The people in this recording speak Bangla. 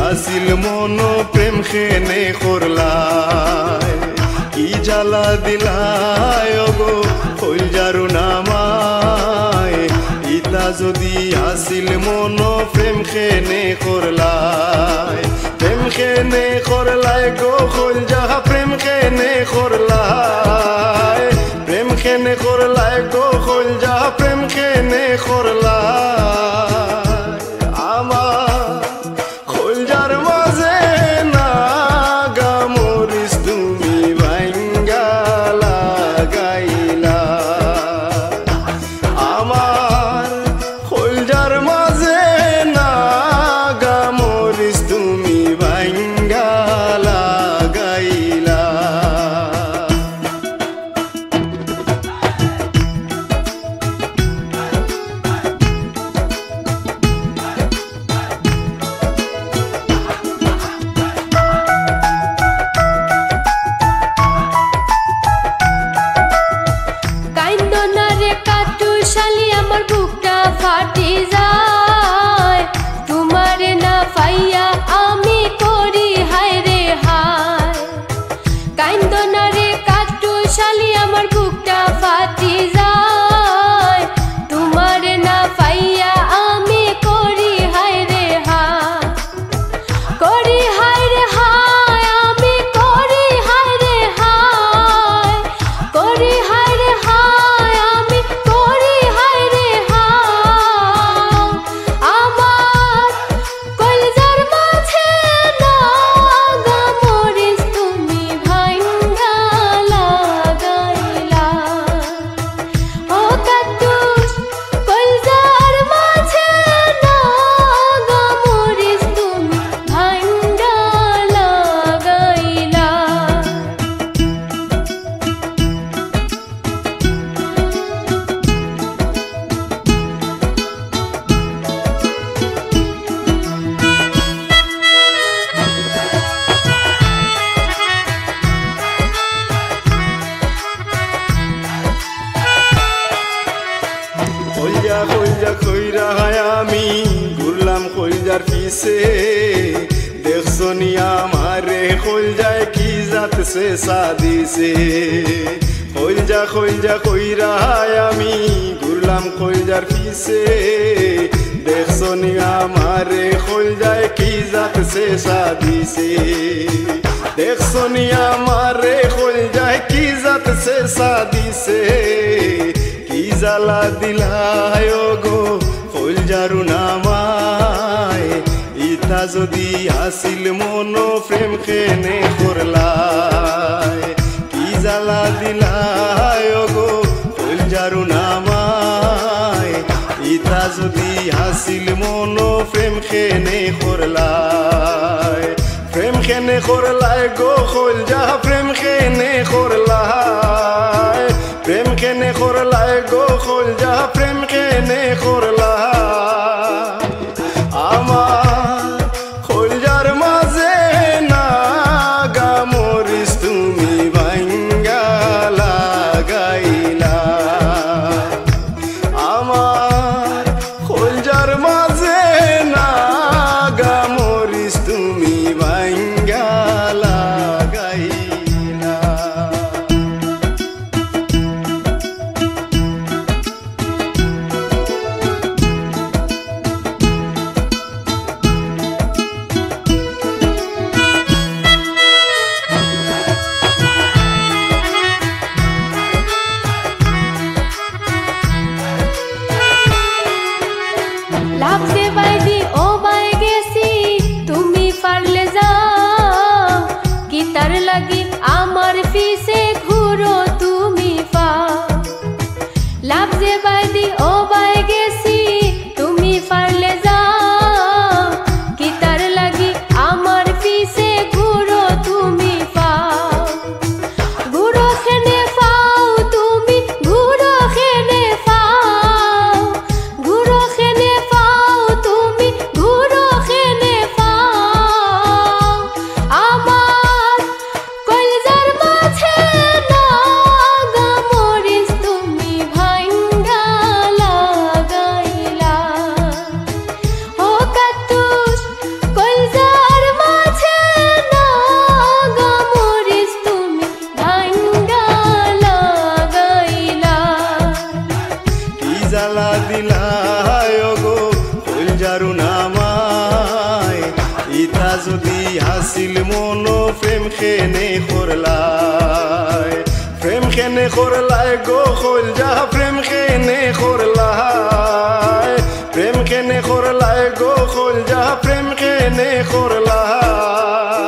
আসিল মন প্রেম খেনে করলাই কি জ্বালা দিলাই গো হইল যারু নামায় ইতা যদি আসিল মন প্রেম খেনে করলাই গো হইল যাহা প্রেম খেনে করলাই গো হইল যাহা প্রেম খেনে করলাই আমার খোলজার মাঝে না গামরিস তুমি ভাঙ্গা লাগাইলা আমার খোলজার মাঝে না গামরিস তুমি ভাঙ্গা লাগাইলা ফাটি যায় তোমারে না পাইয়া আমি করি হায় রে হায় কাইন্দনা রে কাটু শালি আমার বুকটা ফাটি যায় তোমারে না পাইয়া আমি করি হায় রে হায় করি হায় রে হায় আমি করি হায় রে হায় করি হায় রে হায় আমি করি হায় রে কইরা কইরা আমি ঘুরলাম কইজার পিছে দেখছনি আমারে কইজায় কি জাতছে সাদিছে কইজা কইরা আমি ঘুরলাম কইজার পিছে দেখছনি আমারে কইজায় কি জাতছে সাদিছে দেখছনি আমারে কইজায় কি জাতছে সাদিছে কি জ্বালা দিলায় গো হইল যারু নামায় ইতা যদি আসিল মন প্রেম খেনে করলাই কি জ্বালা দিলায় গো হইল যারু নামায় ইতা যদি আসিল মন প্রেম খেনে করলাই গো হইল যাহা প্রেম খেনে করলাই গো হইল যাহা প্রেম খেনে করলাই আমার খোলজার মাঝে না গামরিস তুমি ভাঙ্গা লাগাইলা আমার খোলজার মাঝে না গামরিস তুমি ভাঙ্গা লাগাইলা লাভছে বাইদি ও বাই গেছি তুমি পারলে যাও কি তার লাগি আমার পিছে ঘুরো তুমি পাও লাভছে বাইদি ও বাই গেছি তুমি পারলে যাও কি তার লাগি আমার পিছে ঘুরো তুমি পাও ঘুরো খেনে পাও তুমি ঘুরো খেনে পাও ঘুরো খেনে পাও তুমি যদি হাসিল মনো প্রেম খেনে খরলাই প্রেম খেনে খরলাই গো খোল যা প্রেম খেনে খরলাই প্রেম খেনে খরলাই গো খোল যা প্রেম খেনে খরলাই